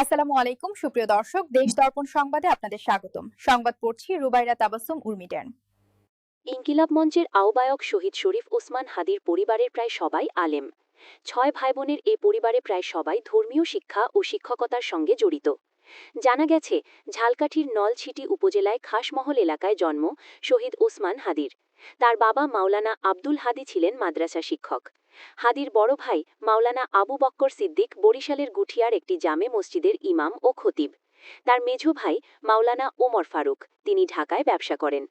আসসালামু আলাইকুম সুপ্রিয় দর্শক, দেশ দর্পণ সংবাদে আপনাদের স্বাগতম। সংবাদ পড়ছি রুবাইরা তাবাসসুম উর্মিটান। ইনকিলাব মঞ্চের আহ্বায়ক শহীদ শরীফ ওসমান হাদির পরিবারের প্রায় সবাই আলেম। ৬ ভাইবোনের এ পরিবারে প্রায় সবাই ধর্মীয় শিক্ষা ও শিক্ষকতার সঙ্গে জড়িত। জানা গেছে, ঝালকাঠির নলছিটি উপজেলায় খাসমহল এলাকায় জন্ম শহীদ ওসমান হাদির। তার বাবা মাওলানা আব্দুল হাদি ছিলেন মাদ্রাসা শিক্ষক। হাদির বড় ভাই মাওলানা আবু বক্কর সিদ্দিক বরিশালের গুঠিয়ার একটি জামে মসজিদের ইমাম ও খতিব। তার মেঝো ভাই মাওলানা ওমর ফারুক, তিনি ঢাকায় ব্যবসা করেন।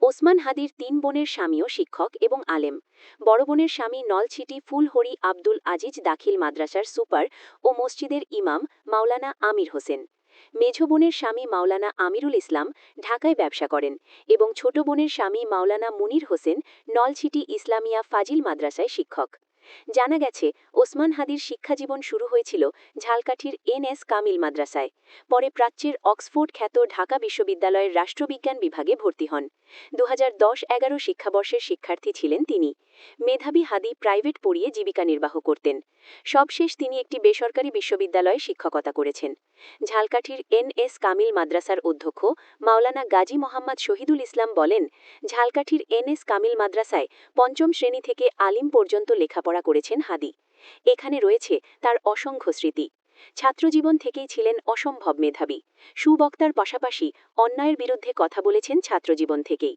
ওসমান হাদির ৩ বোনের স্বামীও শিক্ষক এবং আলেম। বড় বোনের স্বামী নলছিটি ফুলহরি আব্দুল আজিজ দাখিল মাদ্রাসার সুপার ও মসজিদের ইমাম মাওলানা আমির হোসেন। মেঝ বোনের স্বামী মাওলানা আমিরুল ইসলাম ঢাকায় ব্যবসা করেন এবং ছোট বোনের স্বামী মাওলানা মুনির হোসেন নলছিটি ইসলামিয়া ফাজিল মাদ্রাসায় শিক্ষক। জানা গেছে, ওসমান হাদির শিক্ষাজীবন শুরু হয়েছিল ঝালকাঠির এনএস কামিল মাদ্রাসায়। পরে প্রাচ্যের অক্সফোর্ড খ্যাত ঢাকা বিশ্ববিদ্যালয়ের রাষ্ট্রবিজ্ঞান বিভাগে ভর্তি হন। ২০১০-১১ শিক্ষাবর্ষের শিক্ষার্থী ছিলেন তিনি। মেধাবী হাদি প্রাইভেট পড়িয়ে জীবিকা নির্বাহ করতেন। সবশেষ তিনি একটি বেসরকারি বিশ্ববিদ্যালয়ে শিক্ষকতা করেছেন। ঝালকাঠির এনএস কামিল মাদ্রাসার অধ্যক্ষ মাওলানা গাজী মোহাম্মদ শহীদুল ইসলাম বলেন, ঝালকাঠির এনএস কামিল মাদ্রাসায় ৫ম শ্রেণী থেকে আলিম পর্যন্ত লেখাপড়া করেছেন হাদি। এখানে রয়েছে তার অসংখ্য স্মৃতি। ছাত্রজীবন থেকেই ছিলেন অসম্ভব মেধাবী। সুবক্তার পাশাপাশি অন্যায়ের বিরুদ্ধে কথা বলেছেন ছাত্রজীবন থেকেই।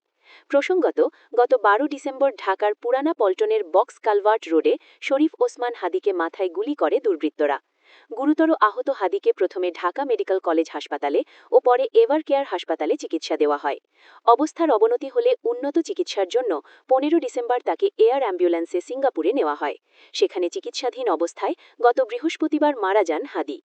প্রসঙ্গত, গত ১২ ডিসেম্বর ঢাকার পুরানা পল্টনের বক্স কালভার্ট রোডে শরীফ ওসমান হাদিকে মাথায় গুলি করে দুর্বৃত্তরা। গুরুতর আহত হাদিকে প্রথমে ঢাকা মেডিকেল কলেজ হাসপাতালে ও পরে এভার কেয়ার হাসপাতালে চিকিৎসা দেওয়া হয়। অবস্থার অবনতি হলে উন্নত চিকিৎসার জন্য ১৫ ডিসেম্বর তাকে এয়ার অ্যাম্বুলেন্সে সিঙ্গাপুরে নেওয়া হয়। সেখানে চিকিৎসাধীন অবস্থায় গত বৃহস্পতিবার মারা যান হাদি।